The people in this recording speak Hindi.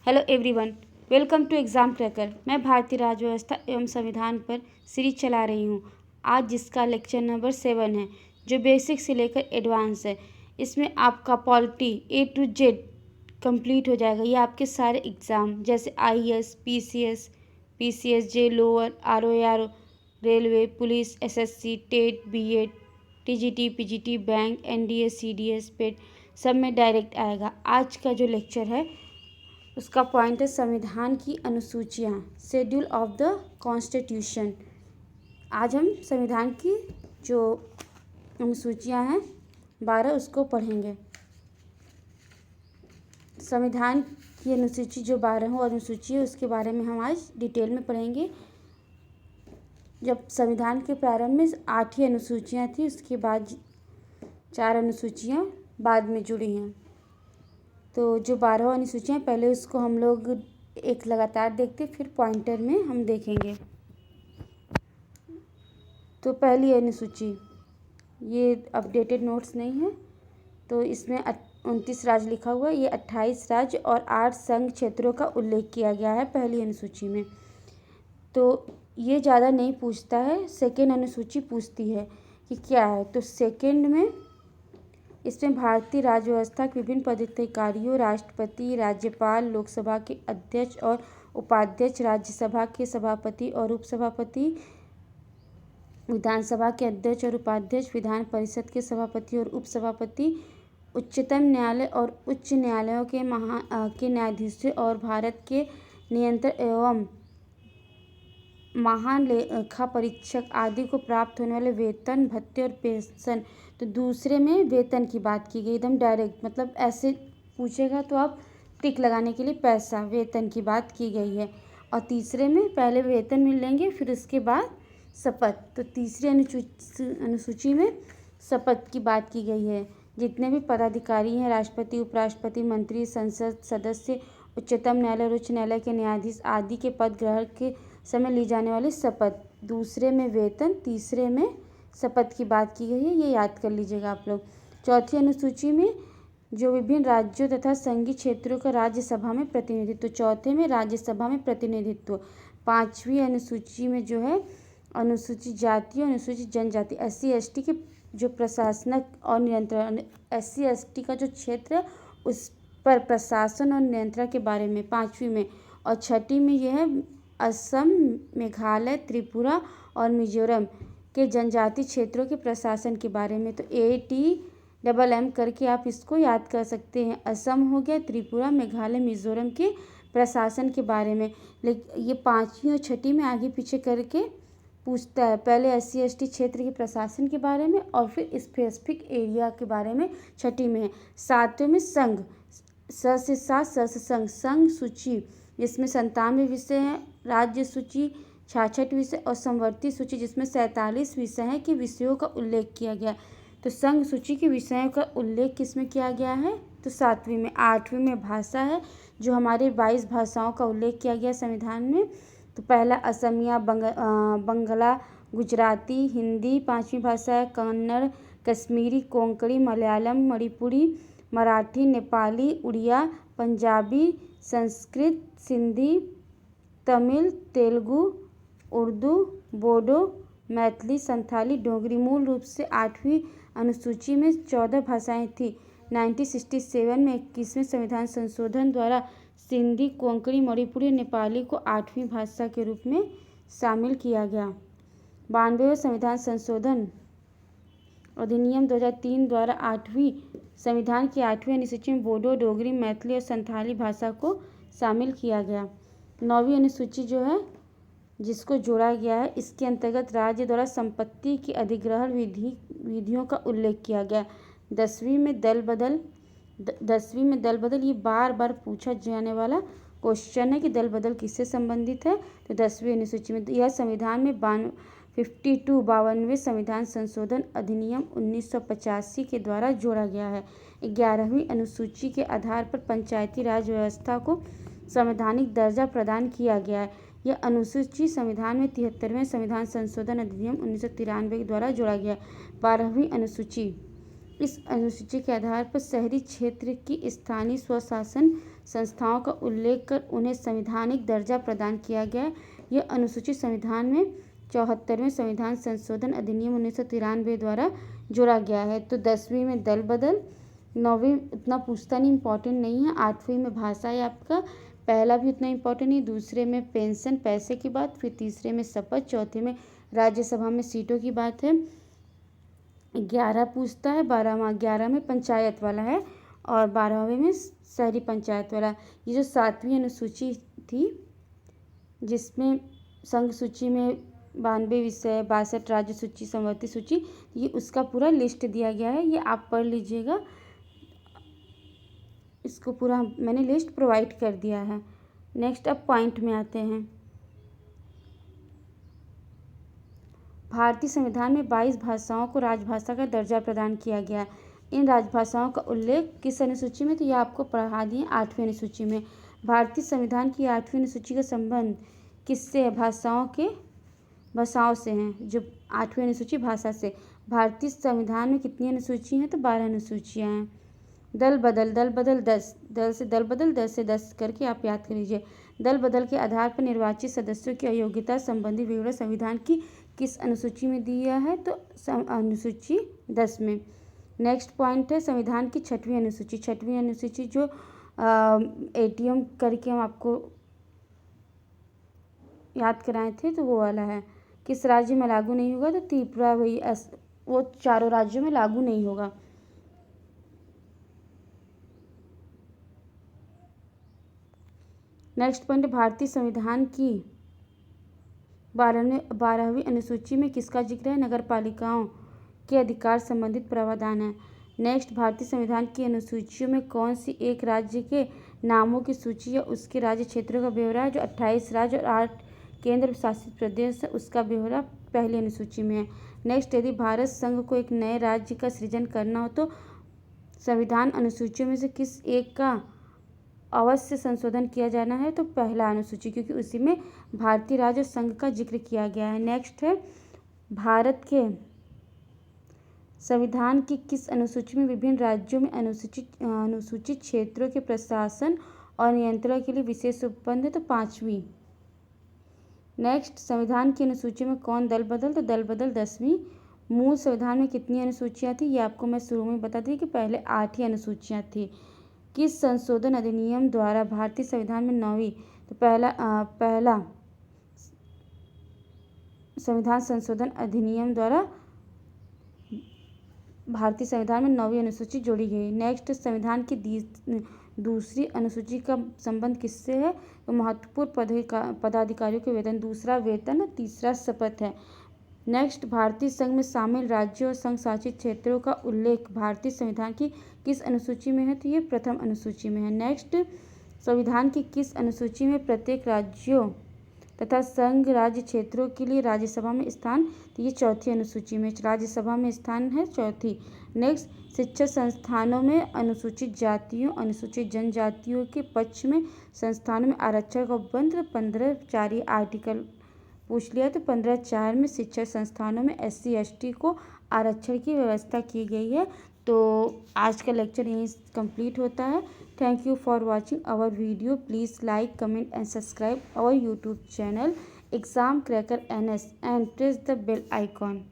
Hello everyone, welcome to exam cracker. मैं भारतीय राज्य व्यवस्था एवं संविधान पर सीरीज चला रही हूँ। आज जिसका लेक्चर नंबर 7 है, जो बेसिक से लेकर एडवांस है। इसमें आपका polity A to Z complete हो जाएगा। ये आपके सारे एग्ज़ाम जैसे IAS, PCS, PCSJ, lower, ROAR, railway, police, SSC, TET, BEd, TGT, PGT, bank, NDA, CDS, PET सब में डायरेक्ट आएगा। आज का जो लेक्चर है उसका पॉइंट है संविधान की अनुसूचियाँ, शेड्यूल ऑफ द कॉन्स्टिट्यूशन। आज हम संविधान की जो अनुसूचियाँ हैं 12 उसको पढ़ेंगे। संविधान की अनुसूची जो 12वां अनुसूची है उसके बारे में हम आज डिटेल में पढ़ेंगे। जब संविधान के प्रारंभ में 8 ही अनुसूचियाँ थी, उसके बाद 4 अनुसूचियाँ बाद में जुड़ी हैं। तो जो 12वां अनुसूचियाँ पहले उसको हम लोग एक लगातार देखते, फिर पॉइंटर में हम देखेंगे। तो पहली अनुसूची, ये अपडेटेड नोट्स नहीं है, तो इसमें 29 राज्य लिखा हुआ है। ये 28 राज्य और 8 संघ क्षेत्रों का उल्लेख किया गया है पहली अनुसूची में। तो ये ज़्यादा नहीं पूछता है, सेकेंड अनुसूची पूछती है कि क्या है। तो सेकेंड में इसमें भारतीय राज्य व्यवस्था के विभिन्न पदाधिकारियों, राष्ट्रपति, राज्यपाल, लोकसभा के अध्यक्ष और उपाध्यक्ष, राज्यसभा के सभापति और उपसभापति, विधानसभा के अध्यक्ष और उपाध्यक्ष, विधान परिषद के सभापति और उपसभापति, उच्चतम न्यायालय और उच्च न्यायालयों के न्यायाधीशों और भारत के नियंत्रक एवं महान लेखा परीक्षक आदि को प्राप्त होने वाले वेतन, भत्ते और पेंशन। तो दूसरे में वेतन की बात की गई, एकदम डायरेक्ट, मतलब ऐसे पूछेगा तो आप टिक लगाने के लिए पैसा, वेतन की बात की गई है। और तीसरे में पहले वेतन मिलेंगे, फिर उसके बाद शपथ। तो तीसरी अनुसूची में शपथ की बात की गई है। जितने भी पदाधिकारी हैं, राष्ट्रपति, उपराष्ट्रपति, मंत्री, संसद सदस्य, उच्चतम न्यायालय और उच्च न्यायालय के न्यायाधीश आदि के पद ग्रहण के समय ली जाने वाली शपथ। दूसरे में वेतन, तीसरे में शपथ की बात की गई है, ये याद कर लीजिएगा आप लोग। चौथी अनुसूची में जो विभिन्न राज्यों तथा संघीय क्षेत्रों का राज्यसभा में प्रतिनिधित्व, चौथे में राज्यसभा में प्रतिनिधित्व। पांचवी अनुसूची में जो है अनुसूचित जाति और अनुसूचित जनजाति, SC/ST के जो प्रशासनक और नियंत्रण, SC/ST का जो क्षेत्र है उस पर प्रशासन और नियंत्रण के बारे में पांचवी में। और छठी में यह है असम, मेघालय, त्रिपुरा और मिजोरम के जनजाति क्षेत्रों के प्रशासन के बारे में। तो ATMM करके आप इसको याद कर सकते हैं। असम हो गया, त्रिपुरा, मेघालय, मिजोरम के प्रशासन के बारे में। लेकिन ये पांचवी और छठी में आगे पीछे करके पूछता है। पहले SC/ST क्षेत्र के प्रशासन के बारे में और फिर स्पेसिफिक एरिया के बारे में छठी में है। सातवें में संघ, स से संघ, संघ सूची जिसमें 97 विषय हैं, राज्य सूची 66 विषय और समवर्ती सूची जिसमें 47 विषय हैं कि विषयों का उल्लेख किया गया। तो संघ सूची के विषयों का उल्लेख किसमें किया गया है? तो 7वीं में। 8वीं में भाषा है, जो हमारे 22 भाषाओं का उल्लेख किया गया संविधान में। तो पहला असमिया, बंगला, गुजराती, हिंदी। 5वीं भाषा है कन्नड़, कश्मीरी, कोंकणी, मलयालम, मणिपुरी, मराठी, नेपाली, उड़िया, पंजाबी, संस्कृत, सिंधी, तमिल, तेलुगु, उर्दू, बोडो, मैथिली, संथाली, डोगरी। मूल रूप से 8वीं अनुसूची में 14 भाषाएं थी। 1967 में 21वें संविधान संशोधन द्वारा सिंधी, कोंकणी, मणिपुरी, नेपाली को 8वीं भाषा के रूप में शामिल किया गया। 92वें संविधान संशोधन अधिनियम 2003 द्वारा 8वीं संविधान की 8वीं अनुसूची में बोडो, डोगरी, मैथिली और संथाली भाषा को शामिल किया गया। 9वीं अनुसूची जो है जिसको जोड़ा गया है, इसके अंतर्गत राज्य द्वारा संपत्ति की अधिग्रहण विधियों का उल्लेख किया गया। 10वीं में दल बदल, ये बार बार पूछा जाने वाला क्वेश्चन है कि दल बदल किससे संबंधित है। तो 10वीं अनुसूची में यह संविधान में 52वें संविधान संशोधन अधिनियम 1985 के द्वारा जोड़ा गया है। 11वीं अनुसूची के आधार पर पंचायती राज व्यवस्था को संवैधानिक दर्जा प्रदान किया गया है। यह अनुसूची संविधान में 73वें संविधान संशोधन अधिनियम 1993 के द्वारा जोड़ा गया। 12वीं अनुसूची इस अनुसूची के आधार पर शहरी क्षेत्र की स्थानीय स्वशासन संस्थाओं का उल्लेख कर उन्हें संवैधानिक दर्जा प्रदान किया गया है। यह अनुसूची संविधान में 74वें संविधान संशोधन अधिनियम 1993 द्वारा जोड़ा गया है। तो 10वीं में दल बदल, 9वीं उतना पूछता नहीं, इम्पोर्टेंट नहीं है। 8वीं में भाषा है आपका, पहला भी उतना इम्पोर्टेंट नहीं। दूसरे में पेंशन, पैसे की बात। फिर तीसरे में शपथ। चौथे में राज्यसभा में सीटों की बात है। 11 पूछता है, 11 में पंचायत वाला है और 12वें में शहरी पंचायत वाला। ये जो 7वीं अनुसूची थी जिसमें संघ सूची में 92 विषय, 62 राज्य सूची, समवर्ती सूची, ये उसका पूरा लिस्ट दिया गया है। ये आप पढ़ लीजिएगा, इसको पूरा मैंने लिस्ट प्रोवाइड कर दिया है। नेक्स्ट अब पॉइंट में आते हैं। भारतीय संविधान में 22 भाषाओं को राजभाषा का दर्जा प्रदान किया गया है। इन राजभाषाओं का उल्लेख किस अनुसूची में, तो यह आपको पढ़ा दिए 8वीं अनुसूची में। भारतीय संविधान की 8वीं अनुसूची का संबंध किससे है, भाषाओं से हैं। जो 8वीं अनुसूची भाषा से। भारतीय संविधान में कितनी अनुसूची हैं, तो 12 अनुसूचियाँ हैं। दल बदल 10, दल से दल बदल 10 से 10 करके आप याद कर लीजिए। दल बदल के आधार पर निर्वाचित सदस्यों की अयोग्यता संबंधी विवरण संविधान की किस अनुसूची में दिया है, तो अनुसूची 10 में। नेक्स्ट पॉइंट है संविधान की 6वीं अनुसूची। 6वीं अनुसूची जो ATM करके हम आपको याद कराए थे, तो वो वाला है। किस राज्य में लागू नहीं होगा, तो त्रिपुरा, वो चारों राज्यों में लागू नहीं होगा। नेक्स्ट पॉइंट, भारतीय संविधान की 12वीं अनुसूची में किसका जिक्र है, नगर पालिकाओं के अधिकार संबंधित प्रावधान है। नेक्स्ट, भारतीय संविधान की अनुसूचियों में कौन सी एक राज्य के नामों की सूची या उसके राज्य क्षेत्रों का ब्यौरा है। जो 28 राज्य और 8 केंद्र शासित प्रदेश है उसका ब्यौरा पहली अनुसूची में है। नेक्स्ट, यदि भारत संघ को एक नए राज्य का सृजन करना हो तो संविधान अनुसूचियों में से किस एक का अवश्य संशोधन किया जाना है, तो पहला अनुसूची, क्योंकि उसी में भारतीय राज्य और संघ का जिक्र किया गया है। नेक्स्ट है भारत के संविधान की किस अनुसूची में विभिन्न राज्यों में अनुसूचित क्षेत्रों के प्रशासन और नियंत्रण के लिए विशेष उपबंध है, तो 5वीं। नेक्स्ट, संविधान की अनुसूची में कौन दल बदल, तो दल बदल 10वीं। मूल संविधान में कितनी अनुसूचियाँ थी, ये आपको मैं शुरू में बता दी कि पहले 8 ही अनुसूचियाँ थी। किस संशोधन अधिनियम द्वारा भारतीय संविधान में 9वीं, तो पहला संविधान संशोधन अधिनियम द्वारा भारतीय संविधान में 9वीं अनुसूची जोड़ी गई। नेक्स्ट, संविधान की दूसरी अनुसूची का संबंध किससे है, तो महत्वपूर्ण पदाधिकारियों के वेतन। दूसरा वेतन और तीसरा शपथ है। नेक्स्ट, भारतीय संघ में शामिल राज्यों और संघ शासित क्षेत्रों का उल्लेख भारतीय संविधान की किस अनुसूची में है, तो ये प्रथम अनुसूची में है। नेक्स्ट, संविधान की किस अनुसूची में प्रत्येक राज्यों तथा संघ राज्य क्षेत्रों के लिए राज्यसभा में स्थान, तो ये चौथी अनुसूची में राज्यसभा में स्थान है, चौथी। नेक्स्ट, शिक्षा संस्थानों में अनुसूचित जातियों, अनुसूचित जनजातियों के पक्ष में संस्थानों में आरक्षण का उपबंध 15(4) आर्टिकल पूछ लिया, तो 15(4) में शिक्षा संस्थानों में SC ST को आरक्षण की व्यवस्था की गई है। तो आज का लेक्चर यहीं कंप्लीट होता है। Thank you for watching our video. Please like, comment and subscribe our YouTube channel exam cracker NS and press the bell icon.